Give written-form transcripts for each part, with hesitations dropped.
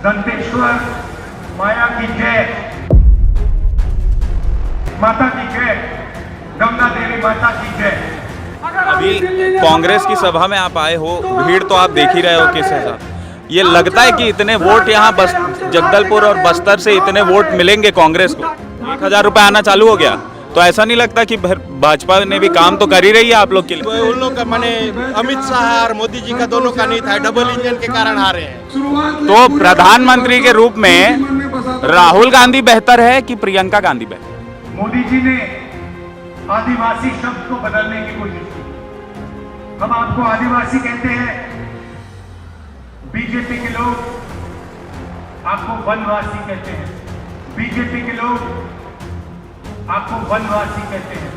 दंतेश्वर माया की जय, माता की जय, गंगा देवी माता की जय। अभी कांग्रेस की सभा में आप आए हो, भीड़ तो आप देख ही रहे हो किस हिसाब। ये लगता है कि इतने वोट यहाँ बस जगदलपुर और बस्तर से इतने वोट मिलेंगे कांग्रेस को? 1000 रुपये आना चालू हो गया, तो ऐसा नहीं लगता कि भाजपा ने भी काम तो कर ही रही है आप लोग के लिए? उन लोग का माने अमित शाह और मोदी जी का दोनों का नहीं था, डबल इंजन के कारण हारे हैं। तो प्रधानमंत्री के रूप में राहुल गांधी बेहतर है कि प्रियंका गांधी बेहतर? मोदी जी ने आदिवासी शब्द को बदलने की कोशिश की। हम आपको आदिवासी कहते हैं, बीजेपी के लोग आपको वनवासी कहते हैं, बीजेपी के लोग आपको वनवासी कहते हैं।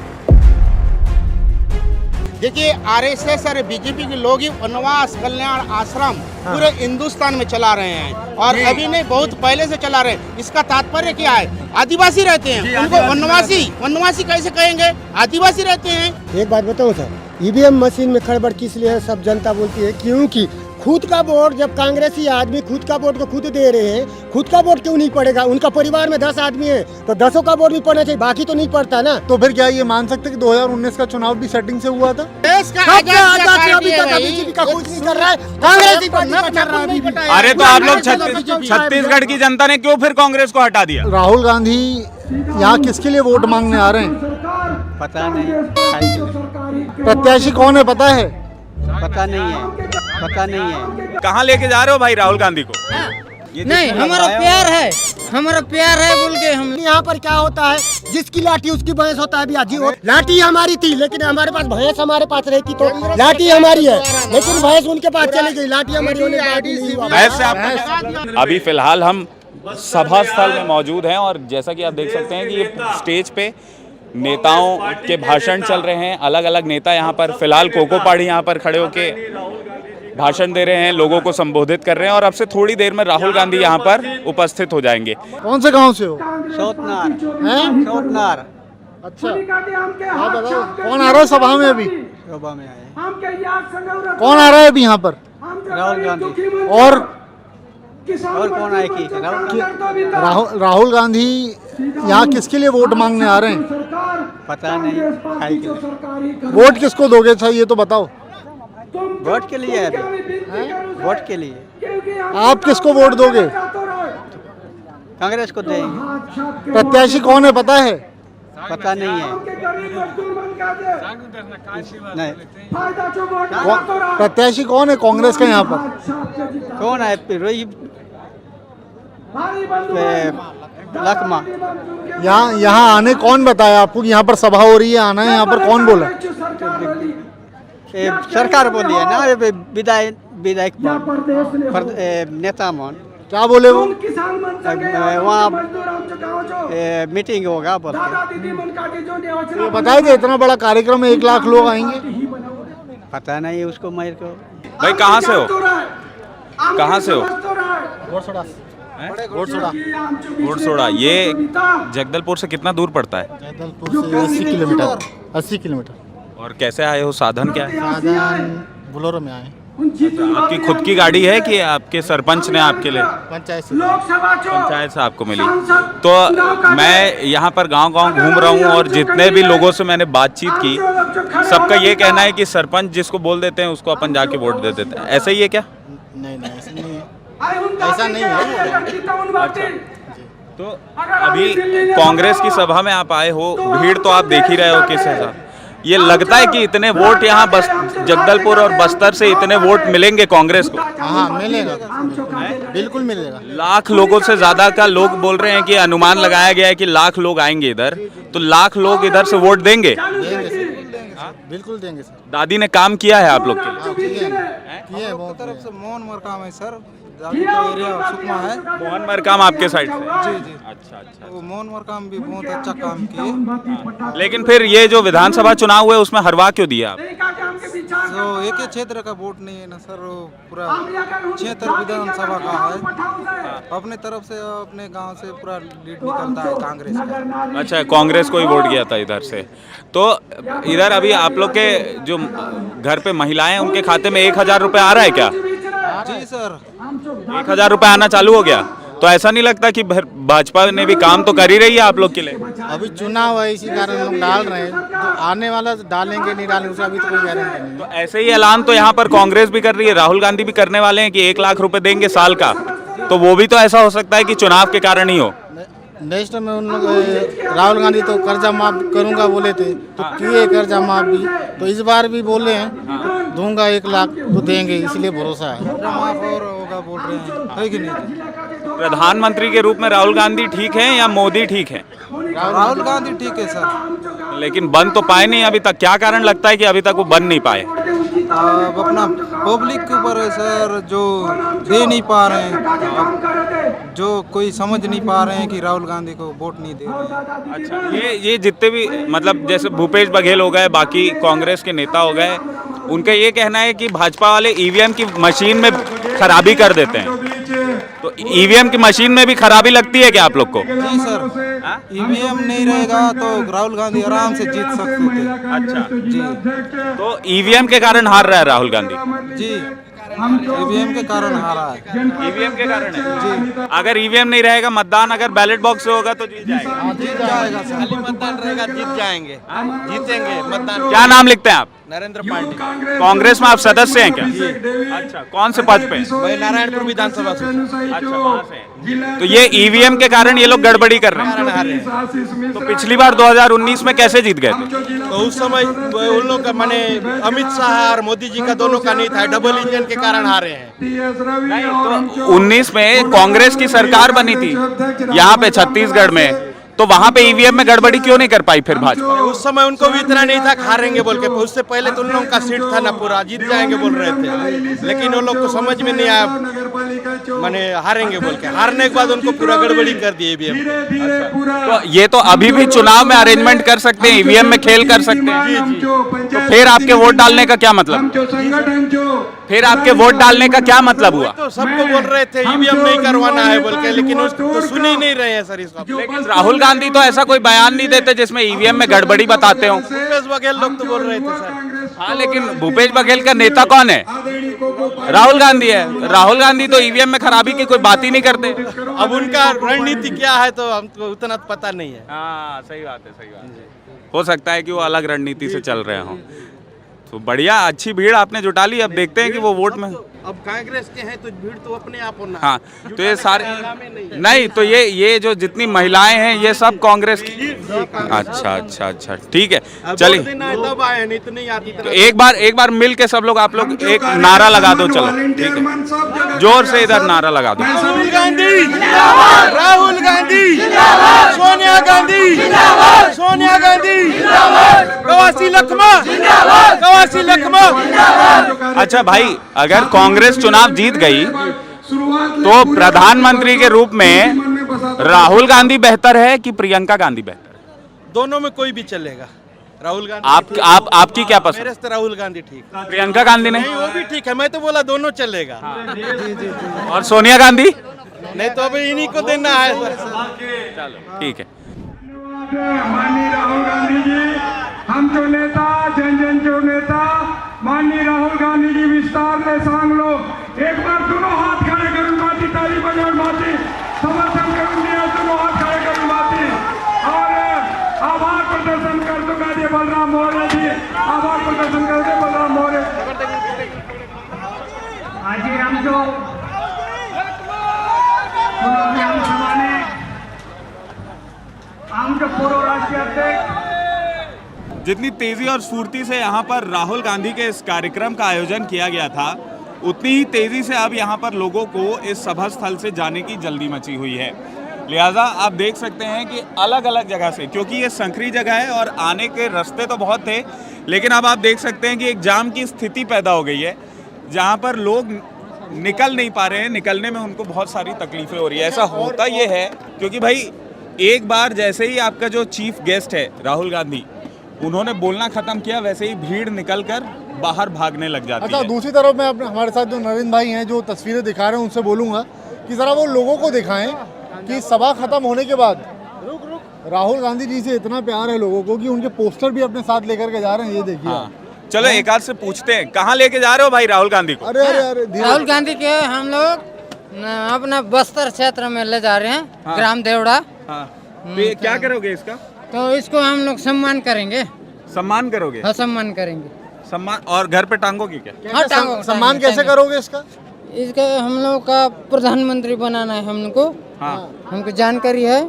देखिए आरएसएस और बीजेपी के लोग ही वनवास कल्याण आश्रम पूरे हिंदुस्तान में चला रहे हैं, और अभी नहीं बहुत पहले से चला रहे हैं। इसका तात्पर्य क्या है? आदिवासी रहते हैं, उनको वनवासी कैसे कहेंगे? आदिवासी रहते हैं। एक बात बताऊं सर, ईवीएम मशीन में खड़बड़ किस लिए है सब जनता बोलती है, क्योंकि खुद का वोट जब कांग्रेसी आदमी खुद का वोट को खुद दे रहे हैं, खुद का वोट क्यों नहीं पड़ेगा? उनका परिवार में 10 आदमी है तो 10 का वोट भी पड़ना चाहिए, बाकी तो नहीं पड़ता ना। तो फिर क्या ये मान सकते कि 2019 का चुनाव भी सेटिंग से हुआ था? देश का बीजेपी का कुछ नहीं कर रहा है, कांग्रेस कर रहा है। अरे तो आप लोग छत्तीसगढ़ की जनता ने क्यों फिर कांग्रेस को हटा दिया? राहुल गांधी यहाँ किसके लिए वोट मांगने आ रहे हैं? पता नहीं। प्रत्याशी कौन है पता है? पता नहीं है, पता नहीं है। कहाँ लेके जा रहे हो भाई राहुल गांधी को? नहीं, हमारा प्यार है, हमारा प्यार है बोल के हम। यहाँ पर क्या होता है, जिसकी लाठी उसकी भैंस होता है। अभी लाठी हमारी थी, लेकिन हमारे पास भैंस हमारे पास रहती तो लाठी हमारी है, लेकिन भैंस उनके पास चली गई, लाठी हमारी होने के बाद नहीं हुआ। ऐसे आप अभी फिलहाल हम सभा स्थल में मौजूद हैं, और जैसा कि आप देख सकते हैं कि ये स्टेज पे नेताओं के भाषण चल रहे हैं। अलग अलग नेता यहाँ पर फिलहाल कोको पाड़ी यहाँ पर खड़े होके भाषण दे रहे हैं, लोगों को संबोधित कर रहे हैं, और अब से थोड़ी देर में राहुल गांधी यहाँ पर उपस्थित हो जाएंगे। कौन से गांव से हो? सोतनार। सोतनार। अच्छा, आप बताओ कौन आ रहा है सभा में? अभी सभा में आए। कौन आ रहा है अभी यहाँ पर? राहुल गांधी। और कौन आएगी? राहुल गांधी यहाँ किसके लिए वोट मांगने आ रहे हैं? पता नहीं। वोट किसको दोगे? अच्छा ये तो बताओ। वोट के लिए अभी, वोट के लिए। आप किसको वोट दोगे? कांग्रेस को देंगे। प्रत्याशी कौन है पता है? पता नहीं है। नहीं। प्रत्याशी कौन है कांग्रेस का यहाँ पर? कौन है? लखमा। यहाँ आने कौन बताया आपको? यहाँ पर सभा हो रही है, आना है यहाँ पर, कौन बोला? सरकार बोली है ना, विधायक नेता मन। क्या बोले वो? वहाँ मीटिंग होगा बोल तो बताए थे इतना बड़ा कार्यक्रम है, 1 लाख लोग आएंगे। पता नहीं उसको मेरे को। भाई कहाँ से हो? कहाँ से हो? घोड़सोड़ा। ये जगदलपुर से कितना दूर पड़ता है? जगदलपुर से 80 किलोमीटर। 80 किलोमीटर। और कैसे आए हो? साधन क्या है? साधन बोलेरो में आए। आपकी खुद की गाड़ी है कि आपके सरपंच ने आपके लिए? पंचायत से आपको मिली। तो मैं यहाँ पर गांव-गांव घूम रहा हूँ, और जितने भी लोगों से मैंने बातचीत की, सबका ये कहना है कि सरपंच जिसको बोल देते हैं उसको अपन जाके वोट दे देते हैं। ऐसा ही है क्या? नहीं, ऐसा नहीं है। ऐसा नहीं है। तो अभी कांग्रेस की सभा में आप आए हो, भीड़ तो आप देख ही रहे हो किस हिसाब। ये लगता है कि इतने वोट यहाँ बस जगदलपुर और बस्तर से इतने वोट मिलेंगे कांग्रेस को? हाँ मिलेगा, बिल्कुल मिलेगा। लाख लोगों से ज्यादा का लोग बोल रहे हैं कि अनुमान लगाया गया है कि लाख लोग आएंगे इधर, तो लाख लोग इधर से वोट देंगे? बिल्कुल देंगे सर। दादी ने काम किया है आप लोग के लिए? तरफ से मोहन मरकाम है सर, एरिया सुकमा है। मोहन मरकाम आपके साइड से? जी। अच्छा। वो मोहन मरकाम भी बहुत अच्छा काम किए। लेकिन फिर ये जो विधानसभा चुनाव हुए उसमें हरवा क्यों दिया आप? तो एक ही क्षेत्र का वोट नहीं है ना सर, पूरा क्षेत्र विधानसभा का है। अपने तरफ से अपने गांव से पूरा लीड निकलता है कांग्रेस का। अच्छा, कांग्रेस को ही वोट गया था इधर से। तो इधर अभी आप लोग के जो घर पे महिलाएं, उनके खाते में 1000 रुपये आ रहा है क्या? आ रहा जी है? सर 1000 रुपये आना चालू हो गया? तो ऐसा नहीं लगता कि भाजपा ने भी काम तो कर ही रही है आप लोग के लिए? अभी चुनाव है इसी कारण लोग डाल रहे हैं, तो आने वाला डालेंगे नहीं डालेंगे उसका अभी तो कोई गारंटी नहीं। तो ऐसे ही ऐलान तो यहाँ पर कांग्रेस भी कर रही है, राहुल गांधी भी करने वाले हैं कि 1 लाख रुपए देंगे साल का। तो वो भी तो ऐसा हो सकता है कि चुनाव के कारण ही हो। नेक्स्ट में उन लोग राहुल गांधी तो कर्जा माफ करूंगा बोले थे, तो किए कर्जा माफ भी, तो इस बार भी बोले हैं दूंगा 1 लाख तो देंगे, इसलिए भरोसा है। माफ और होगा बोल रहे हैं, है कि नहीं? प्रधानमंत्री के रूप में राहुल गांधी ठीक है या मोदी ठीक है? राहुल गांधी ठीक है सर। लेकिन बन तो पाए नहीं अभी तक। क्या कारण लगता है कि अभी तक वो बन नहीं पाए? अब अपना पब्लिक के ऊपर है सर, जो दे नहीं पा रहे हैं, जो कोई समझ नहीं पा रहे हैं कि राहुल गांधी को वोट नहीं दे रहे हैं। अच्छा, ये जितने भी मतलब जैसे भूपेश बघेल हो गए, बाकी कांग्रेस के नेता हो गए, उनका ये कहना है कि भाजपा वाले ईवीएम की मशीन में खराबी कर देते हैं। तो ईवीएम की मशीन में भी खराबी लगती है क्या आप लोग को? जी सर, ईवीएम नहीं रहेगा तो राहुल गांधी आराम से जीत सकते थे। अच्छा जी, तो ईवीएम के कारण हार रहा है राहुल गांधी? जी ईवीएम के कारण हारा है। ईवीएम के कारण है जी। अगर ईवीएम नहीं रहेगा, मतदान अगर बैलेट बॉक्स से होगा तो जीत जाएगा? हाँ, जीत जाएगा सर। खाली मतदान रहेगा जीत जाएंगे, जीतेंगे मतदान। क्या नाम लिखते हैं आप? नरेंद्र पांडे, कांग्रेस में आप सदस्य हैं क्या? अच्छा, कौन से पद पे? मैं नारायणपुर विधानसभा से। अच्छा, वहाँ से हैं। तो ये ईवीएम के कारण ये लोग गड़बड़ी कर रहे हैं। तो पिछली बार 2019 में कैसे जीत गए थे? तो उस समय उन लोग का माने अमित शाह और मोदी जी का दोनों का नहीं था, डबल इंजन के कारण हारे हैं। तो 19 में कांग्रेस की सरकार बनी थी यहाँ पे छत्तीसगढ़ में, तो वहाँ पे ईवीएम में गड़बड़ी क्यों नहीं कर पाई फिर भाजपा? उस समय उनको भी इतना नहीं था हारेंगे बोल के, उससे पहले तो उन लोगों का सीट था ना पूरा, जीत जाएंगे बोल रहे थे, लेकिन वो लोग को समझ में नहीं आया माने हारेंगे बोल के, हारने के बाद उनको पूरा गड़बड़ी कर दी ईवीएम। तो ये तो अभी भी चुनाव में अरेंजमेंट कर सकते हैं, ईवीएम में खेल कर सकते हैं। तो फिर आपके वोट डालने का क्या मतलब? फिर आपके वोट डालने का क्या मतलब हुआ? तो सबको बोल रहे थे ईवीएम नहीं करवाना है बोल के, लेकिन तो सुन ही नहीं रहे हैं सर इसका। लेकिन राहुल गांधी तो ऐसा कोई बयान नहीं देते जिसमें ईवीएम में गड़बड़ी बताते हो। भूपेश बघेल लोग तो बोल रहे थे सर। हाँ, लेकिन भूपेश बघेल का नेता कौन है? राहुल गांधी है। राहुल गांधी तो ईवीएम में खराबी की कोई बात ही नहीं करते। अब उनका रणनीति क्या है तो हमको उतना पता नहीं है। हाँ, सही बात है, सही बात है। हो सकता है कि वो अलग रणनीति से चल रहे हों। तो बढ़िया, अच्छी भीड़ आपने जुटा ली। अब देखते हैं कि वो वोट में, अब कांग्रेस के हैं तो भीड़ तो अपने आप होना। हाँ, तो ये सारे नहीं, तो ये जो जितनी महिलाएं हैं ये सब कांग्रेस की। अच्छा अच्छा अच्छा, ठीक है, चलिए। तब आए नहीं तो नहीं आती। तो एक बार मिल के सब लोग, आप लोग एक नारा लगा दो, चलो ठीक है, जोर से इधर नारा लगा दो। राहुल गांधी, राहुल गांधी, सोनिया गांधी, सोनिया गांधी, कवासी लखमा, कवासी लखमा। अच्छा भाई, अगर कांग्रेस चुनाव जीत गई तो प्रधानमंत्री के रूप में राहुल गांधी बेहतर है कि प्रियंका गांधी बेहतर है? दोनों में कोई भी चलेगा। राहुल गांधी आपकी क्या पसंद? मेरे से राहुल गांधी ठीक। प्रियंका गांधी नहीं? वो भी ठीक है, मैं तो बोला दोनों चलेगा। और सोनिया गांधी? नहीं तो अभी इन्हीं को देना है। चलो ठीक है। माननीय राहुल गांधी जी, हम जो नेता, जन जो नेता, माननीय राहुल गांधी जी विस्तार में सांग लो। एक बार दोनों हाथ खड़े करूं, माती ताली बजाओ, माती समर्थन करूं, दोनों हाथ खड़े करूं, माती और आभार प्रदर्शन कर दो गाजी बलराम मौर्य जी, आभार प्रदर्शन कर दे बलराम मौर्य। आज हम जो हम जो पूर्व राष्ट्रीय अध्यक्ष, जितनी तेजी और स्फूर्ति से यहाँ पर राहुल गांधी के इस कार्यक्रम का आयोजन किया गया था, उतनी ही तेजी से अब यहाँ पर लोगों को इस सभा स्थल से जाने की जल्दी मची हुई है। लिहाजा आप देख सकते हैं कि अलग अलग जगह से, क्योंकि ये संकरी जगह है और आने के रास्ते तो बहुत थे, लेकिन अब आप देख सकते हैं कि एक जाम की स्थिति पैदा हो गई है, जहाँ पर लोग निकल नहीं पा रहे हैं। निकलने में उनको बहुत सारी तकलीफें हो रही है। ऐसा होता ये है क्योंकि भाई एक बार जैसे ही आपका जो चीफ गेस्ट है राहुल गांधी, उन्होंने बोलना खत्म किया, वैसे ही भीड़ निकलकर बाहर भागने लग जाती है। अच्छा, दूसरी तरफ मैं अपने हमारे साथ जो नरेंद्र भाई हैं जो तस्वीरें दिखा रहे हैं, उनसे बोलूँगा कि ज़रा वो लोगों को दिखाएं कि सभा खत्म होने के बाद राहुल गांधी जी से इतना प्यार है लोगों को कि उनके पोस्टर भी अपने साथ लेकर के जा रहे हैं। ये देखिए। हाँ, चलो एक आध से पूछते हैं, कहाँ लेके जा रहे हो भाई राहुल गांधी को? अरे अरे अरे राहुल गांधी के हम लोग अपना बस्तर क्षेत्र में ले जा रहे हैं, ग्राम देवड़ा। हाँ, तो ये क्या करोगे इसका? तो इसको हम लोग सम्मान करेंगे। सम्मान करोगे? हाँ, सम्मान करेंगे। सम्मान, और घर पे टांगोगे क्या? हाँ, टांगो, सम्मान कैसे करोगे इसका? इसका हम लोग का प्रधानमंत्री बनाना है हमको। हाँ, हमको जानकारी है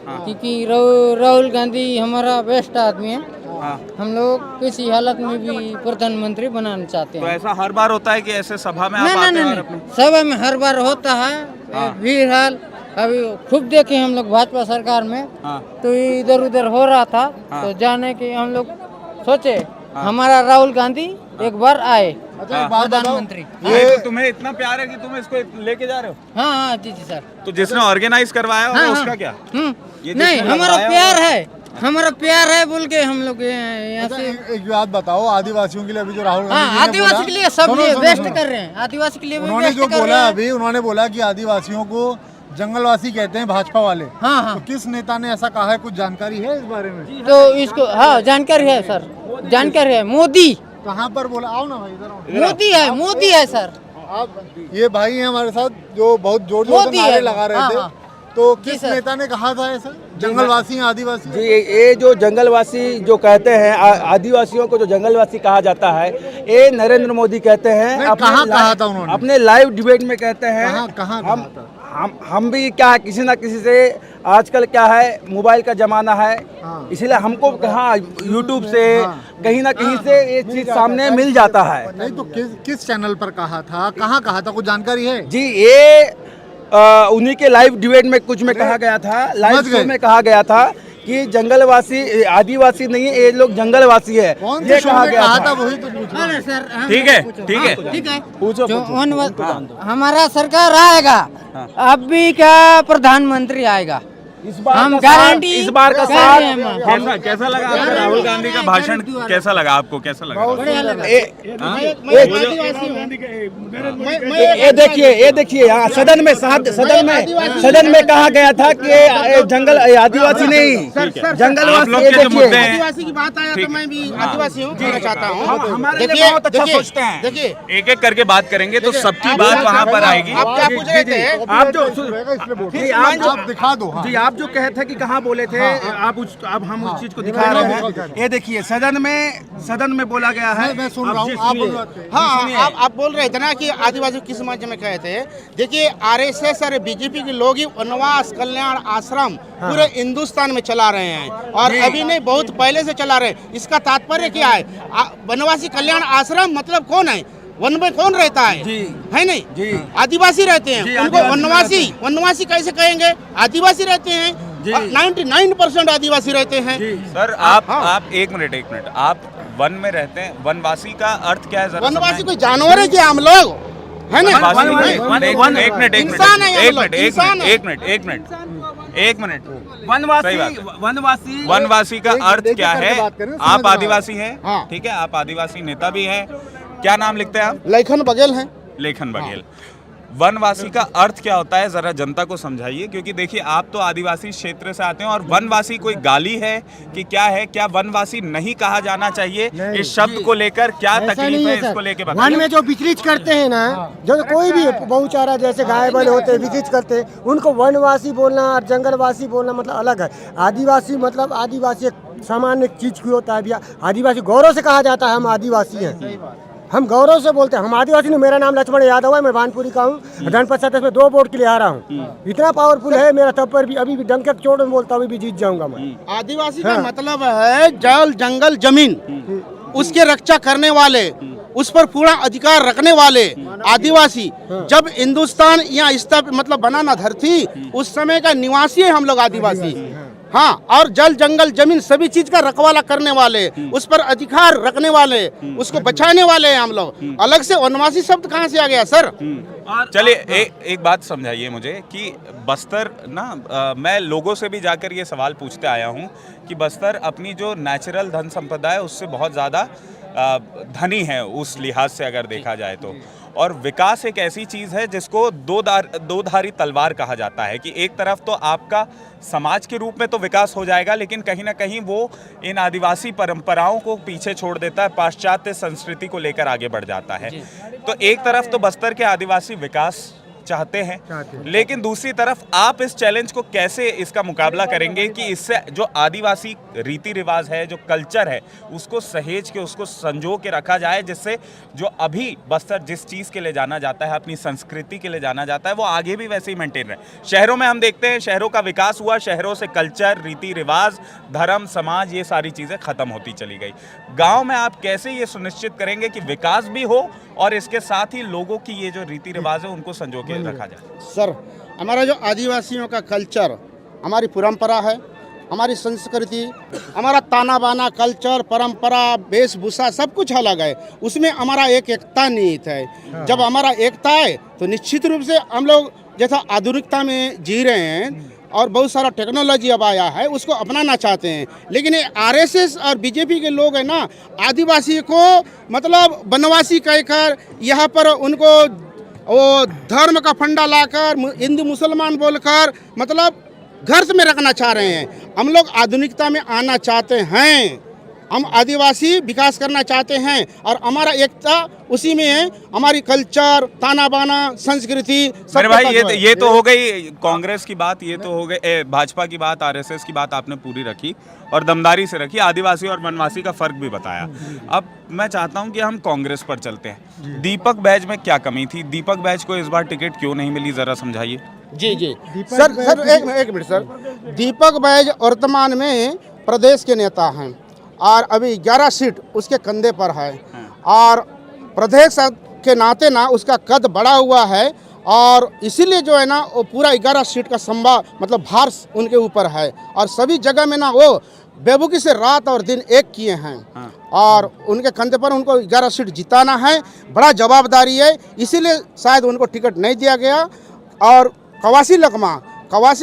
क्योंकि राहुल गांधी हमारा बेस्ट आदमी है। हाँ। हम लोग किसी हालत में भी प्रधानमंत्री बनाना चाहते तो हैं। ऐसा हर बार होता है कि ऐसे सभा में आप नहीं आते नहीं हैं और नहीं, अपने सभा में हर बार होता है भीड़ हाल। अभी खूब देखे हम लोग भाजपा सरकार में, हाँ। तो इधर उधर हो रहा था, तो जाने के हम लोग सोचे हमारा राहुल गांधी एक बार आए अच्छा एक बात बताओ, प्रधानमंत्री। ये तो तुम्हें इतना प्यार है कि तुम इसको लेके जा रहे हो? हाँ हाँ जी जी सर। तो जिसने ऑर्गेनाइज करवाया होगा हाँ, उसका हाँ। क्या? ये नहीं, जिसने हमारा लगवाया प्यार होगा- है, हमारा प्यार है बोल के हम लोग यहाँ अच्छा, से। एक बात बताओ, आदिवासियों के लिए अभी जो राहुल गांधी जी हाँ, ने आदिवासी बोला- के लिए सब सुनो, लिए सुनो, बेस्ट सुनो। कर रहे हैं, आदिवासी के लिए भी उन्होंने बेस्ट जो कर रहे बोला हैं। अभी, उन्होंने बोला कि आदिवासियों को जंगलवासी कहते हैं भाजपा वाले। हाँ हाँ, तो किस नेता ने ऐसा कहा है, कुछ जानकारी है इस बारे में? तो इसको हाँ जानकारी है सर, जानकारी है। मोदी कहाँ पर बोला? आओ ना भाई इधर आओ। मोदी है सर। आप ये भाई हैं हमारे साथ जो बहुत जोर जोर से मोदी नारे है। लगा रहे हाँ, थे। हाँ। तो जी किस सर। नेता ने कहा था ऐसा? जंगलवासी हैं, आदिवासी? जी, ये जो जंगलवासी जो कहते हैं, आदिवासियों को जो जंगलवासी कहा जाता है, ये नरेंद्र मोदी कहते हैं। नहीं, कहाँ कहा था उन्होंने? अपने लाइव डिबेट में कहते हैं। कहाँ हम कहा था? हम भी क्या है, किसी ना किसी से आजकल क्या है, मोबाइल का जमाना है, हाँ। इसलिए हमको कहाँ यूट्यूब से कहीं ना कहीं से ये चीज सामने मिल जाता है। नहीं तो किस चैनल पर कहा था, कहाँ कहा था, कुछ जानकारी है? जी, ये उन्हीं के लाइव डिबेट में कुछ में कहा गया था, लाइव समझ शो गए। में कहा गया था कि जंगलवासी आदिवासी नहीं है, ये लोग जंगलवासी है। कौन ये से शो में कहा था, था। वही तो पूछ रहा हूँ। अरे सर ठीक है, ठीक है। ठीक है। पूछो, जो पूछो। हमारा सरकार आएगा, अब भी क्या प्रधानमंत्री आएगा, इस बार हम का साथ- गारंटी इस बार का कर साथ रहे हैं हम। कैसा कैसा लगा आपको राहुल गांधी का भाषण? कैसा लगा आपको? कैसा लगा? बढ़िया लगा। ये देखिए यहाँ सदन में कहा गया था कि ये जंगल आदिवासी नहीं, आप जंगलवासी। लोग ये के जो मुद्दे देखिए, हैं, आदिवासी की बात आया तो मैं भी आदिवासी हूँ, कहना चाहता हूँ। हमारे लिए बहुत अच्छा सोचते हैं। देखिए एक एक करके बात करेंगे तो सबकी बात वहाँ पर आएगी। आप क्या पूछ रहे थे? आप जो इसलिए बोल जी, रहे आप हैं। जो- आप दिखा दो। हाँ। जी, आप जो कहे थे कि कहाँ बोले थे, अब हम उस चीज को दिखा रहे हैं। ये देखिए सदन में बोला गया है। मैं सुन रहा हूँ, आप बोल रहे थे। हाँ, आप बोल रहे थे ना कि आदिवासी किस मंच में कहे थे। देखिए आरएसएस और बीजेपी के लोग ही वनवास कल्याण आश्रम पूरे हिंदुस्तान में चला रहे हैं, और अभी नहीं बहुत पहले से चला रहे हैं। इसका तात्पर्य क्या है? वनवासी कल्याण आश्रम मतलब कौन है? वन में कौन रहता है? जी। है नहीं जी। आदिवासी रहते हैं। जी, उनको आदिवासी वनवासी कैसे कहेंगे? आदिवासी रहते हैं। जी। 99% आदिवासी रहते हैं। सर आप एक मिनट, आप वन में रहते हैं, वनवासी का अर्थ क्या है? जरा वनवासी समझाएं। कोई जानवर है क्या हम लोग? है ना? वनवासी नहीं, नहीं, एक मिनट, इंसान है हम लोग, इंसान है। एक मिनट। वनवासी वनवासी का अर्थ देखिए क्या करके है? बात करें, समझ आप में आदिवासी हैं, हाँ। ठीक है, आप आदिवासी नेता भी हैं। क्या नाम लिखते हैं आप? लेखन बघेल है। लेखन बघेल। वनवासी का अर्थ क्या होता है, जरा जनता को समझाइए, क्योंकि देखिए आप तो आदिवासी क्षेत्र से आते हैं, और वनवासी कोई गाली है कि क्या है? क्या वनवासी नहीं कहा जाना चाहिए? इस शब्द को लेकर क्या ऐसा तकलीफ नहीं है, है इसको सर। लेके वन बताइए। में जो विचलित करते हैं ना, जो कोई भी बहुचारा जैसे गाय बैल होते हैं विचलित करते हैं, उनको वनवासी बोलना और जंगलवासी बोलना मतलब अलग है। आदिवासी मतलब आदिवासी एक सामान्य चीज की होता है भैया। आदिवासी गौरव से कहा जाता है, हम आदिवासी हैं, हम गौरव से बोलते हैं हम आदिवासी नहीं। मेरा नाम लक्ष्मण यादव है, मैं भानपुरी का हूँ। जनपद सदस्य में 2 वोट के लिए आ रहा हूँ। इतना पावरफुल है मेरा, तब पर भी अभी भी डंके की चोट में बोलता हूँ, अभी भी जीत जाऊंगा मैं। आदिवासी का मतलब है जल जंगल जमीन, उसके रक्षा करने वाले, उस पर पूरा अधिकार रखने वाले आदिवासी। जब हिंदुस्तान यहाँ मतलब बना ना धरती, उस समय का निवासी है हम लोग आदिवासी। हाँ, और जल जंगल जमीन सभी चीज का रखवाला करने वाले, उस पर अधिकार रखने वाले, उसको बचाने वाले हैं हम लोग। अलग से वनवासी शब्द कहाँ से आ गया सर? चलिए एक बात समझाइए मुझे कि बस्तर ना, मैं लोगों से भी जाकर ये सवाल पूछते आया हूँ कि बस्तर अपनी जो नेचुरल धन संपदा है उससे बहुत ज़्यादा धनी है उस लिहाज से अगर देखा जाए तो, और विकास एक ऐसी चीज़ है जिसको दो धारी तलवार कहा जाता है कि एक तरफ तो आपका समाज के रूप में तो विकास हो जाएगा, लेकिन कहीं ना कहीं वो इन आदिवासी परंपराओं को पीछे छोड़ देता है, पाश्चात्य संस्कृति को लेकर आगे बढ़ जाता है। तो एक तरफ तो बस्तर के आदिवासी विकास चाहते हैं, लेकिन दूसरी तरफ आप इस चैलेंज को कैसे इसका मुकाबला करेंगे कि इससे जो आदिवासी रीति रिवाज है, जो कल्चर है, उसको सहेज के, उसको संजो के रखा जाए, जिससे जो अभी बस्तर जिस चीज़ के लिए जाना जाता है, अपनी संस्कृति के लिए जाना जाता है, वो आगे भी वैसे ही मेंटेन रहे। शहरों में हम देखते हैं शहरों का विकास हुआ, शहरों से कल्चर, रीति रिवाज, धर्म, समाज, ये सारी चीज़ें खत्म होती चली गई। गाँव में आप कैसे ये सुनिश्चित करेंगे कि विकास भी हो और इसके साथ ही लोगों की ये जो रीति रिवाज है उनको संजो के रखा जाए? सर, हमारा जो आदिवासियों का कल्चर, हमारी परंपरा है, हमारी संस्कृति, हमारा ताना बाना कल्चर, परंपरा, वेशभूषा सब कुछ अलग है। उसमें हमारा एक एकता निहित है। जब हमारा एकता है तो निश्चित रूप से हम लोग जैसा आधुनिकता में जी रहे हैं और बहुत सारा टेक्नोलॉजी अब आया है, उसको अपनाना चाहते हैं, लेकिन ये आरएसएस और बीजेपी के लोग हैं ना, आदिवासी को मतलब बनवासी कहकर यहाँ पर उनको वो धर्म का फंडा लाकर हिंदू मुसलमान बोलकर मतलब घर में रखना चाह रहे हैं। हम लोग आधुनिकता में आना चाहते हैं, हम आदिवासी विकास करना चाहते हैं और हमारा एकता उसी में है। हमारी कल्चर, ताना बाना, संस्कृति। मेरे भाई ये तो हो गई कांग्रेस की बात, ये तो हो गई भाजपा की बात, आरएसएस की बात आपने पूरी रखी और दमदारी से रखी, आदिवासी और वनवासी का फर्क भी बताया। अब मैं चाहता हूं कि हम कांग्रेस पर चलते हैं। दीपक बैज में क्या कमी थी? दीपक बैज को इस बार टिकट क्यों नहीं मिली, जरा समझाइए। जी सर एक मिनट सर। दीपक बैज वर्तमान में प्रदेश के नेता हैं और अभी 11 सीट उसके कंधे पर है और प्रदेश के नाते ना उसका कद बढ़ा हुआ है और इसीलिए जो है ना वो पूरा 11 सीट का मतलब भार उनके ऊपर है और सभी जगह में ना वो बेबुकी से रात और दिन एक किए हैं और उनके कंधे पर उनको 11 सीट जिताना है। बड़ा जवाबदारी है, इसीलिए शायद उनको टिकट नहीं दिया गया। और कवासी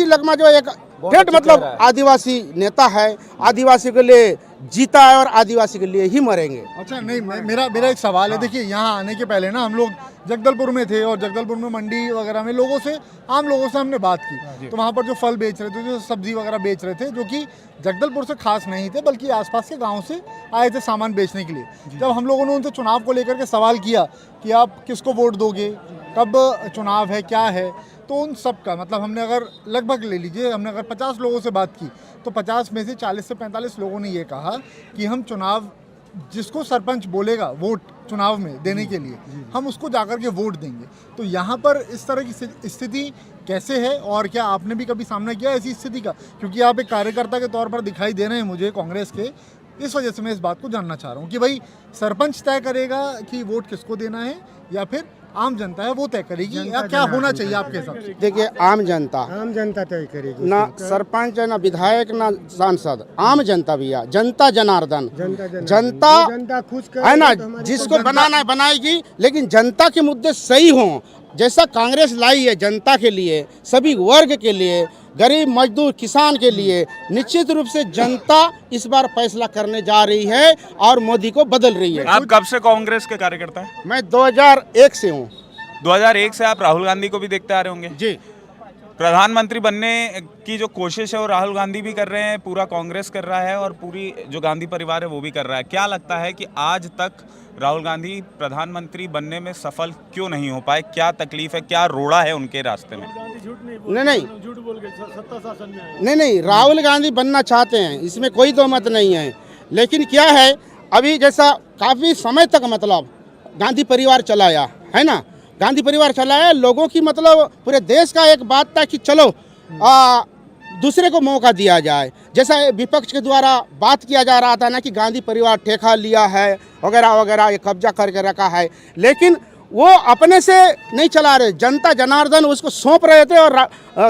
लकमा जो एक ठेठ मतलब आदिवासी नेता है, आदिवासी के लिए जीता है और आदिवासी के लिए ही मरेंगे। अच्छा, नहीं, मेरा एक सवाल है। देखिए, यहाँ आने के पहले ना हम लोग जगदलपुर में थे और जगदलपुर में मंडी वगैरह में आम लोगों से हमने बात की, तो वहाँ पर जो फल बेच रहे थे, जो सब्जी वगैरह बेच रहे थे, जो कि जगदलपुर से खास नहीं थे बल्कि आसपास के गाँव से आए थे सामान बेचने के लिए। जब हम लोगों ने उनसे चुनाव को लेकर के सवाल किया कि आप किसको वोट दोगे, कब चुनाव है, क्या है, तो उन सब का मतलब हमने अगर लगभग ले लीजिए, हमने अगर 50 लोगों से बात की तो 50 में से 40 से 45 लोगों ने ये कहा कि हम चुनाव, जिसको सरपंच बोलेगा वोट चुनाव में देने के लिए, हम उसको जाकर के वोट देंगे। तो यहाँ पर इस तरह की स्थिति कैसे है और क्या आपने भी कभी सामना किया ऐसी स्थिति का? क्योंकि आप एक कार्यकर्ता के तौर पर दिखाई दे रहे हैं मुझे कांग्रेस के, इस वजह से मैं इस बात को जानना चाह रहा हूँ कि भाई सरपंच तय करेगा कि वोट किसको देना है या फिर आम जनता है वो तय करेगी, या क्या होना चाहिए आपके हिसाब से? देखिए, आम जनता तय करेगी ना, सरपंच है ना विधायक ना सांसद, आम जनता भैया, जनता जनार्दन, जनता खुश है ना, जिसको बनाना है बनाएगी, लेकिन जनता के मुद्दे सही हों। जैसा कांग्रेस लाई है जनता के लिए, सभी वर्ग के लिए, गरीब मजदूर किसान के लिए, निश्चित रूप से जनता इस बार फैसला करने जा रही है और मोदी को बदल रही है। आप कब से कांग्रेस के कार्यकर्ता हैं? मैं 2001 से हूँ। 2001 से आप राहुल गांधी को भी देखते आ रहे होंगे जी। प्रधानमंत्री बनने की जो कोशिश है वो राहुल गांधी भी कर रहे हैं, पूरा कांग्रेस कर रहा है और पूरी जो गांधी परिवार है वो भी कर रहा है। क्या लगता है कि आज तक राहुल गांधी प्रधानमंत्री बनने में सफल क्यों नहीं हो पाए? क्या तकलीफ है, क्या रोड़ा है उनके रास्ते में? नहीं, राहुल गांधी बनना चाहते हैं, इसमें कोई दो मत नहीं है, लेकिन क्या है, अभी जैसा काफ़ी समय तक मतलब गांधी परिवार चलाया है ना, गांधी परिवार चलाया, लोगों की मतलब पूरे देश का एक बात था कि चलो दूसरे को मौका दिया जाए। जैसा विपक्ष के द्वारा बात किया जा रहा था ना कि गांधी परिवार ठेका लिया है वगैरह वगैरह, ये कब्जा करके रखा है, लेकिन वो अपने से नहीं चला रहे, जनता जनार्दन उसको सौंप रहे थे और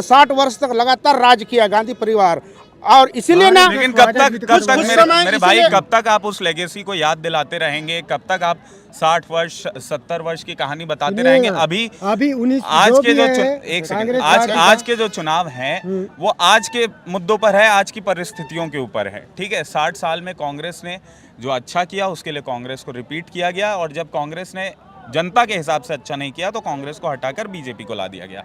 60 वर्ष तक लगातार राज किया गांधी परिवार। और इसीलिए ना, लेकिन कब तक मेरे भाई, कब तक आप उस लेगेसी को याद दिलाते रहेंगे? कब तक आप 60 वर्ष 70 वर्ष की कहानी बताते रहेंगे? अभी आज के जो एक सेकंड, आज के जो चुनाव हैं वो आज के मुद्दों पर है, आज की परिस्थितियों के ऊपर है, ठीक है। 60 साल में कांग्रेस ने जो अच्छा किया उसके लिए कांग्रेस को रिपीट किया गया और जब कांग्रेस ने जनता के हिसाब से अच्छा नहीं किया तो कांग्रेस को हटाकर बीजेपी को ला दिया गया।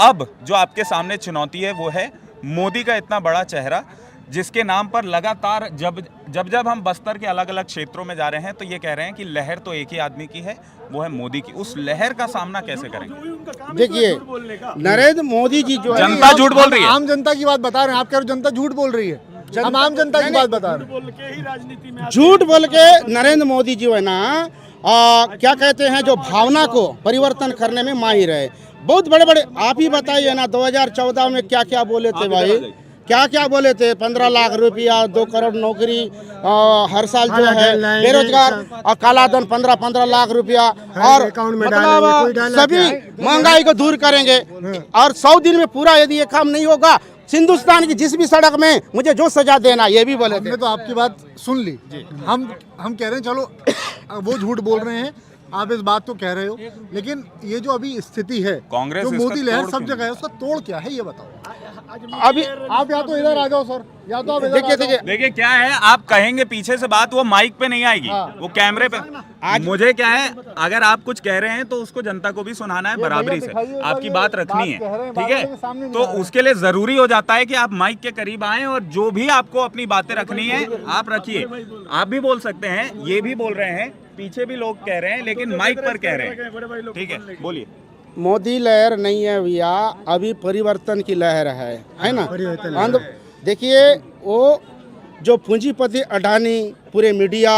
अब जो आपके सामने चुनौती है वो है मोदी का इतना बड़ा चेहरा, जिसके नाम पर लगातार जब हम बस्तर के अलग अलग क्षेत्रों में जा रहे हैं तो ये कह रहे हैं कि लहर तो एक ही आदमी की है, वो है मोदी की। उस लहर का सामना कैसे करेंगे? देखिए, नरेंद्र मोदी जी जो जनता झूठ बोल रही है। आम जनता की बात बता रहे हैं, आप कह रहे हो जनता झूठ बोल रही है, हम आम जनता की बात बता रहे हैं। झूठ बोल के नरेंद्र मोदी जी है ना क्या कहते हैं, जो भावना को परिवर्तन करने में माहिर है। बहुत बड़े बड़े, आप ही बताइए ना 2014 में क्या क्या बोले थे भाई, क्या क्या बोले थे, 15 लाख रुपया, 2 करोड़ नौकरी, हर साल जो है बेरोजगार और काला धन 15 लाख रुपया, और मतलब सभी महंगाई को दूर करेंगे। और 100 दिन में पूरा यदि ये काम नहीं होगा, हिंदुस्तान की जिस भी सड़क में मुझे जो सजा देना, ये भी बोले थे। हमने तो आपकी बात सुन ली। हम कह रहे हैं चलो वो झूठ बोल रहे हैं, आप इस बात को कह रहे हो, लेकिन ये जो अभी स्थिति है, कांग्रेस जो इसका मोदी लहर तोड़ सब क्यों जगह है, उसका तोड़ क्या है ये बताओ। अभी आप या तो इधर आ जाओ सर, या तो आप इधर आ जाओ। देखिए क्या है, आप कहेंगे पीछे से बात, वो माइक पे नहीं आएगी, वो कैमरे पे। मुझे क्या है, अगर आप कुछ कह रहे हैं तो उसको जनता को भी सुनाना है बराबरी से, आपकी बात रखनी है, ठीक है। तो उसके लिए जरूरी हो जाता है कि आप माइक के करीब आए और जो भी आपको अपनी बातें रखनी है आप रखिए। आप भी बोल सकते हैं, ये भी बोल रहे हैं, पीछे भी लोग कह रहे हैं, लेकिन माइक पर कह रहे हैं, ठीक है, बोलिए। मोदी लहर नहीं है भैया, अभी परिवर्तन की लहर है ना। देखिए, वो जो पूंजीपति अडानी, पूरे मीडिया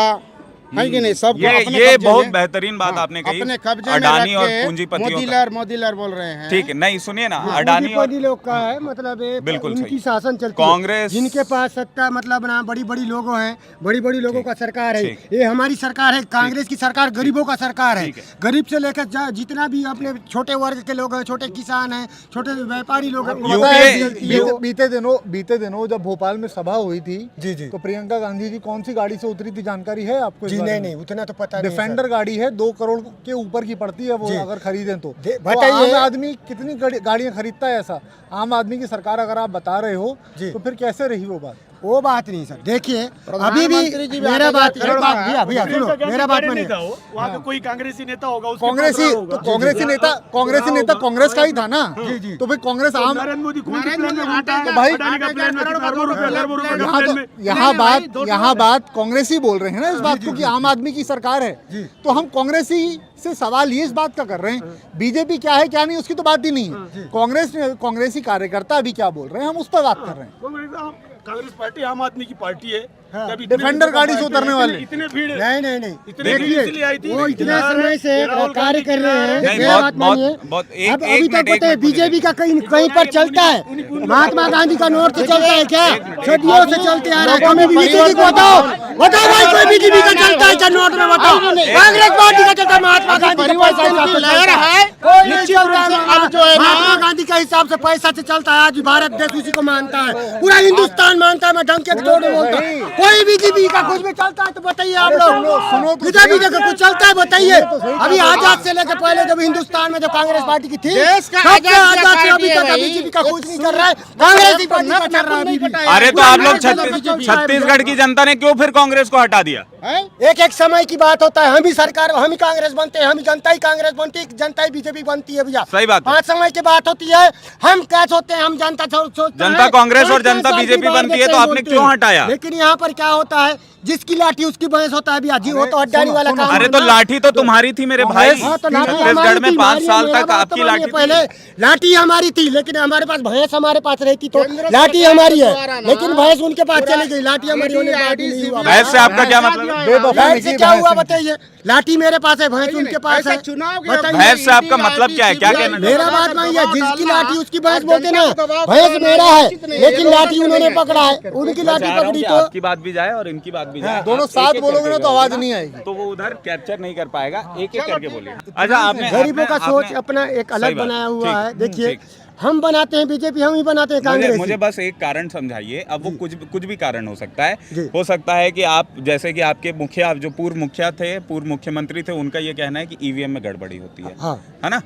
है कि नहीं, सब ये बहुत बेहतरीन बात आपने कही, अपने कब्जे अडानी में और रख के पूंजीपतियों मोदी लहर बोल रहे हैं। ठीक है, नहीं सुनिए ना, अडानी और पूंजीपति लोग का है, मतलब बिल्कुल उनकी सही। शासन चलती है। कांग्रेस जिनके पास सत्ता, मतलब ना बड़ी बड़ी लोगों हैं, बड़ी बड़ी लोगों का सरकार है। ये हमारी सरकार है, कांग्रेस की सरकार गरीबों का सरकार है। गरीब से लेकर जितना भी अपने छोटे वर्ग के लोग हैं, छोटे किसान हैं, छोटे व्यापारी लोग हैं। बीते दिनों जब भोपाल में सभा हुई थी जी, तो प्रियंका गांधी जी कौन सी गाड़ी से उतरी थी, जानकारी है आपको? जी नहीं, उतना तो पता नहीं। डिफेंडर गाड़ी है, 2 करोड़ के ऊपर की पड़ती है वो, अगर खरीदें तो। बताइए, आम आदमी कितनी गाड़ियां खरीदता है? ऐसा आम आदमी की सरकार अगर आप बता रहे हो तो फिर कैसे रही वो बात? वो बात नहीं सर। देखिए, अभी भी मेरा बात भैया सुनो, मेरा बात मानिए। वहाँ पे कोई कांग्रेसी नेता होगा, कांग्रेसी नेता कांग्रेस का ही था ना। तो फिर कांग्रेस आम यहाँ बात कांग्रेसी बोल रहे हैं ना इस बात को कि आम आदमी की सरकार है, तो हम कांग्रेसी से सवाल ये इस बात का कर रहे हैं। बीजेपी क्या है क्या नहीं उसकी तो बात ही नहीं है। कांग्रेसी कार्यकर्ता अभी क्या बोल रहे हैं, हम उस पर बात कर रहे हैं। कांग्रेस पार्टी आम आदमी की पार्टी है। डिफेंडर गाड़ी से उतरने वाले इतने भीड़ नहीं इसलिए आई थी। वो इतने समय से कार्य कर रहे हैं। नहीं, मेरा बात मानिए, अब अभी तक पता है बीजेपी का कहीं पर चलता है, महात्मा गांधी का नोट से चलता है क्या? सदियों से चलते आ रहा है। कभी बीजेपी को बताओ भाई, कोई बीजेपी का चलता है क्या नोट में? बताओ। कांग्रेस पार्टी का चलता है, महात्मा गांधी का पैसा लहर है, महात्मा गांधी के हिसाब से पैसा से चलता है। आज भारत देश उसी को मानता है, पूरा हिंदुस्तान मानता है। मैं ढंग के तोड़ बोलता हूँ, कोई बीजेपी का कुछ भी चलता है तो बताइए आप लोग, बीजेपी का कुछ चलता है बताइए। अभी आजाद से लेकर पहले जब हिंदुस्तान में जो कांग्रेस पार्टी की थी, आजाद से अभी तक बीजेपी का कुछ नहीं कर रहा है, कांग्रेस की पार्टी का चल रहा है। अरे तो आप लोग छत्तीसगढ़ की जनता ने क्यों फिर कांग्रेस को हटा दिया? एक समय की बात होता है, हम ही सरकार, हम ही कांग्रेस बनते हैं, हम ही जनता ही कांग्रेस बनती है, जनता ही बीजेपी बनती है भैया। सही बात है। 5 समय की बात होती है, हम क्या सोचते हैं, हम जनता कांग्रेस और जनता बीजेपी बनती है, तो आपने क्यों हटाया? लेकिन यहाँ पर क्या होता है, जिसकी लाठी उसकी बहस होता है भैया जी, वो तो अड्डानी वाला काम। अरे तो लाठी तो तुम्हारी थी मेरे भाई, छत्तीसगढ़ में 5 साल तक आपकी लाठी। पहले लाठी हमारी थी, लेकिन हमारे पास भैंस हमारे पास रहती तो लाठी हमारी है, लेकिन भैंस उनके पास चली गई, लाठी हमारी होने के बाद नहीं हुआ। भैंस से आपका क्या मतलब? भैंस से क्या हुआ बताइए? लाठी मेरे पास है, भैंस उनके पास है। भैंस से आपका मतलब क्या है, क्या कहना? मेरा बात नहीं है, जिसकी लाठी उसकी भैंस बोलते ना, भैंस मेरा है, लेकिन लाठी उन्होंने पकड़ा है, उनकी लाठी पकड़ी तो। आपकी बात भी जाए और इनकी बात भी जाए, दोनों साथ बोलोगे ना तो आवाज नहीं आएगी, तो वो उधर कैप्चर नहीं कर पाएगा। एक एक करके बोलिए। अच्छा, आपने गरीबों का सोच अपना एक अलग बनाया हुआ है। देखिए, हम बनाते हैं बीजेपी, हम ही बनाते हैं कांग्रेस। मुझे बस एक कारण समझाइए। अब वो कुछ भी कारण हो सकता है। हो सकता है कि आप, जैसे कि आपके मुखिया, जो पूर्व मुखिया थे, पूर्व मुख्यमंत्री थे, उनका ये कहना है कि ईवीएम में गड़बड़ी होती है, है ना?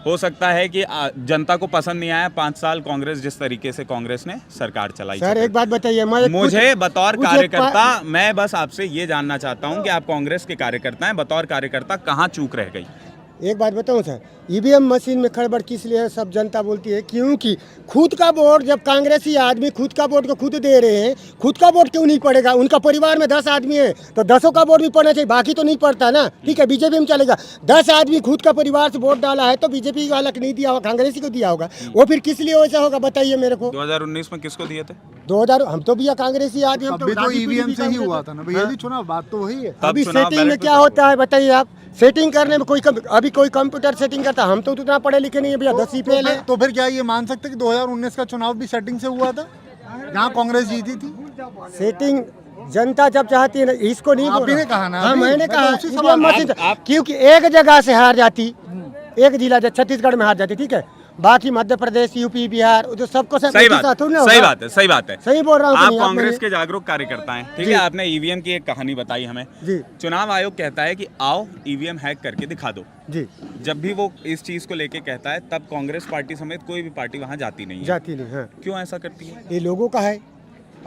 हो सकता है कि जनता को पसंद नहीं आया 5 साल कांग्रेस, जिस तरीके से कांग्रेस ने सरकार चलाई। सर एक बात बताइए, मुझे बतौर कार्यकर्ता, मैं बस आपसे ये जानना चाहता हूँ कि आप कांग्रेस के कार्यकर्ता हैं, बतौर कार्यकर्ता कहाँ चूक रह गई? एक बात बताऊं सर, ईवीएम मशीन में खड़बड़ किस लिए है सब जनता बोलती है, क्योंकि खुद का वोट जब कांग्रेसी आदमी खुद का वोट को खुद दे रहे हैं, खुद का वोट क्यों नहीं पड़ेगा? उनका परिवार में 10 आदमी है तो 10 का वोट भी पड़ना चाहिए, बाकी तो नहीं पड़ता ना। ठीक है, बीजेपी में चलेगा, 10 आदमी खुद का परिवार से वोट डाला है तो बीजेपी वाला नहीं दिया होगा, कांग्रेसी को दिया होगा, वो फिर किस लिए वैसा होगा बताइए मेरे को। 2019 में किसको दिए थे? 2000 हम तो भैया कांग्रेसी आदमी, हम अभी तो राजनीति ईवीएम भी से ही कांग्रेस हुआ था ना भैया जी चुनाव, बात तो वही है। तब अभी चुनाव सेटिंग में बैलेट क्या में होता है बताइए आप? सेटिंग करने में अभी कोई कंप्यूटर सेटिंग करता है, हम तो उतना पढ़े लिखे नहीं है भैया, 10 ही फेल है। तो फिर क्या ये मान सकते कि 2019 का चुनाव भी सेटिंग से हुआ था, जहाँ कांग्रेस जीती थी? सेटिंग जनता जब चाहती है ना, इसको नहीं आप बोल ही ने रहा। कहा ना हाँ अभी, मैंने मैं कहा तो उसी ईवीएम सवाल- मशीन से- क्योंकि एक जगह से हार जाती, एक जिला छत्तीसगढ़ में हार जाती, ठीक है, बाकी मध्य प्रदेश, यूपी, बिहार जो सबको सब सही एक ही बात साथ थोड़ी ना सही होगा। बात है, सही बात है। सही बोल रहा हूँ कि आप नहीं, कांग्रेस मैंने- के जागरूक कार्यकर्ता हैं, ठीक जी। है। आपने ईवीएम की एक कहानी बताई हमें। जी चुनाव आयोग कहता है कि आओ ईवीएम हैक करके दिखा दो। जी जब भी वो इस चीज को लेके कहता है तब कांग्रेस पार्टी समेत कोई भी पार्टी वहां जाती नहीं है। जाती नहीं। हाँ, क्यों ऐसा करती है? ये लोगों का है।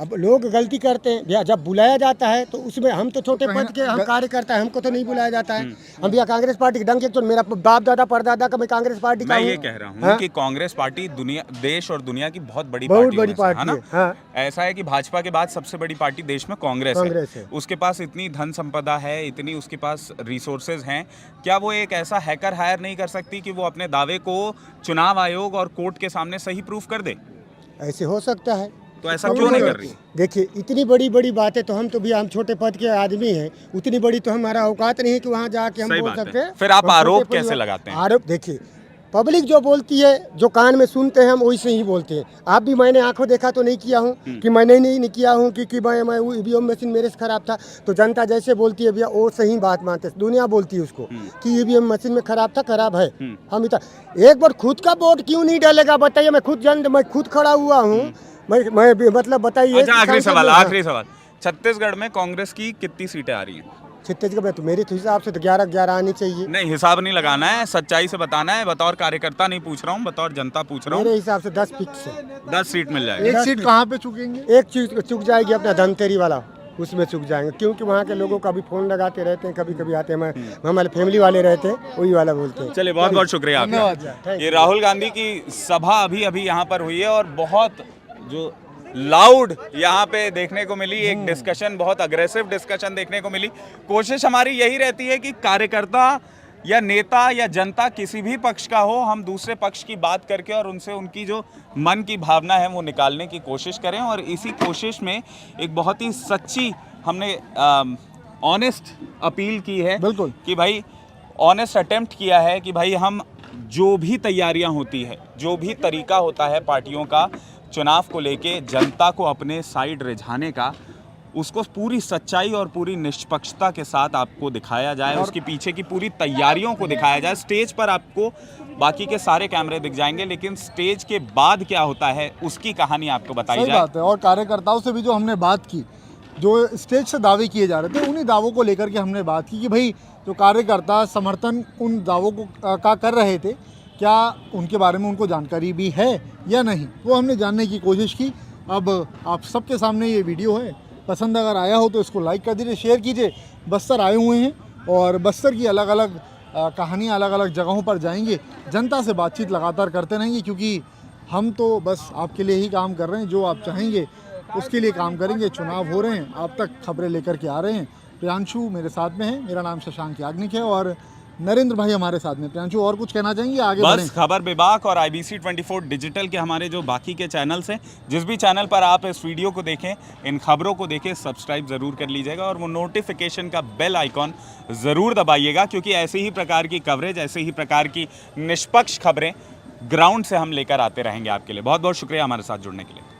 अब लोग गलती करते हैं भैया, जब बुलाया जाता है तो उसमें हम तो छोटे पद के हम कार्यकर्ता है, हमको तो नहीं बुलाया जाता है। हम भैया कांग्रेस पार्टी के डंक एक, तो मेरा बाप दादा परदादा का मैं कांग्रेस पार्टी का मैं हूँ। ये कह रहा हूँ हाँ? कि कांग्रेस पार्टी दुनिया, देश और दुनिया की बहुत बड़ी बहुत पार्टी बड़ी पार्टी है ना। है, हाँ। ऐसा है कि भाजपा के बाद सबसे बड़ी पार्टी देश में कांग्रेस है। उसके पास इतनी धन संपदा है, इतनी उसके पास रिसोर्सेज हैं, क्या वो एक ऐसा हैकर हायर नहीं कर सकती कि वो अपने दावे को चुनाव आयोग और कोर्ट के सामने सही प्रूफ कर दे? ऐसे हो सकता है, तो ऐसा क्यों नहीं कर रही? देखिए इतनी बड़ी बड़ी बातें तो हम तो भी, हम छोटे पद के आदमी हैं, उतनी बड़ी तो हमारा औकात नहीं है कि वहाँ जाके हम सही बोल बात है। सकते हैं। फिर आप हम छोटे आरोप परिवार- कैसे लगाते हैं? आरोप देखिए, पब्लिक जो बोलती है, जो कान में सुनते हैं हम वैसे ही बोलते हैं। आप भी, मैंने आंखों देखा तो नहीं किया हूँ कि मैंने नहीं किया हूँ कि मैं वो ईवीएम मशीन मेरे से खराब था, तो जनता जैसे बोलती है भैया वो सही बात मानते हैं। दुनिया बोलती है उसको कि ईवीएम मशीन में खराब था, खराब है। हम एक बार खुद का वोट क्यों नहीं डालेगा बताइए? मैं खुद खड़ा हुआ हूँ, मैं मतलब बताइए। अच्छा, आखिरी सवाल, छत्तीसगढ़ में कांग्रेस की कितनी सीटें आ रही हैं? छत्तीसगढ़ में तो मेरे हिसाब से तो 11 आनी चाहिए। नहीं, हिसाब नहीं लगाना है, सच्चाई से बताना है। बतौर कार्यकर्ता नहीं पूछ रहा हूँ, बतौर जनता पूछ रहा मेरे हूँ। हिसाब से 10 फिक्स है। 10 सीट मिल जाएगी। एक सीट कहाँ पे चुकेंगे? एक चीज चुक जाएगी अपना धमतेरी वाला, उसमें चुक जाएंगे, क्योंकि वहाँ के लोगों का भी फोन लगाते रहते हैं, कभी कभी आते हैं, हमारे फैमिली वाले रहते हैं, वही वाला बोलते हैं। चलिए, बहुत बहुत शुक्रिया आपका। ये राहुल गांधी की सभा अभी यहाँ पर हुई है और बहुत जो लाउड यहाँ पे देखने को मिली, एक डिस्कशन, बहुत अग्रेसिव डिस्कशन देखने को मिली। कोशिश हमारी यही रहती है कि कार्यकर्ता या नेता या जनता किसी भी पक्ष का हो, हम दूसरे पक्ष की बात करके और उनसे उनकी जो मन की भावना है वो निकालने की कोशिश करें। और इसी कोशिश में एक बहुत ही सच्ची हमने ऑनेस्ट अपील की है। बिल्कुल। कि भाई ऑनेस्ट अटेम्प्ट किया है कि भाई हम जो भी तैयारियां होती है, जो भी तरीका होता है पार्टियों का चुनाव को लेके जनता को अपने साइड रिझाने का, उसको पूरी सच्चाई और पूरी निष्पक्षता के साथ आपको दिखाया जाए, उसके पीछे की पूरी तैयारियों को दिखाया जाए। स्टेज पर आपको बाकी के सारे कैमरे दिख जाएंगे, लेकिन स्टेज के बाद क्या होता है उसकी कहानी आपको बताई सही जाए। बात है। और कार्यकर्ताओं से भी जो हमने बात की, जो स्टेज से दावे किए जा रहे थे, उन्हीं दावों को लेकर के हमने बात की कि भाई जो कार्यकर्ता समर्थन उन दावों को का कर रहे थे, क्या उनके बारे में उनको जानकारी भी है या नहीं, वो हमने जानने की कोशिश की। अब आप सबके सामने ये वीडियो है, पसंद अगर आया हो तो इसको लाइक कर दीजिए, शेयर कीजिए। बस्तर आए हुए हैं और बस्तर की अलग अलग कहानियाँ अलग अलग जगहों पर जाएंगे, जनता से बातचीत लगातार करते रहेंगे, क्योंकि हम तो बस आपके लिए ही काम कर रहे हैं। जो आप चाहेंगे उसके लिए काम करेंगे। चुनाव हो रहे हैं, आप तक खबरें लेकर के आ रहे हैं। प्रियांशु मेरे साथ में है, मेरा नाम शशांक याग्निक है और नरेंद्र भाई हमारे साथ में। प्रियांशु और कुछ कहना चाहेंगे? आगे बढ़ें। बस खबर विभाग और IBC 24 डिजिटल के हमारे जो बाकी के चैनल्स हैं, जिस भी चैनल पर आप इस वीडियो को देखें, इन खबरों को देखें, सब्सक्राइब ज़रूर कर लीजिएगा और वो नोटिफिकेशन का बेल आइकॉन ज़रूर दबाइएगा, क्योंकि ऐसे ही प्रकार की कवरेज, ऐसे ही प्रकार की निष्पक्ष खबरें ग्राउंड से हम लेकर आते रहेंगे आपके लिए। बहुत बहुत शुक्रिया हमारे साथ जुड़ने के लिए।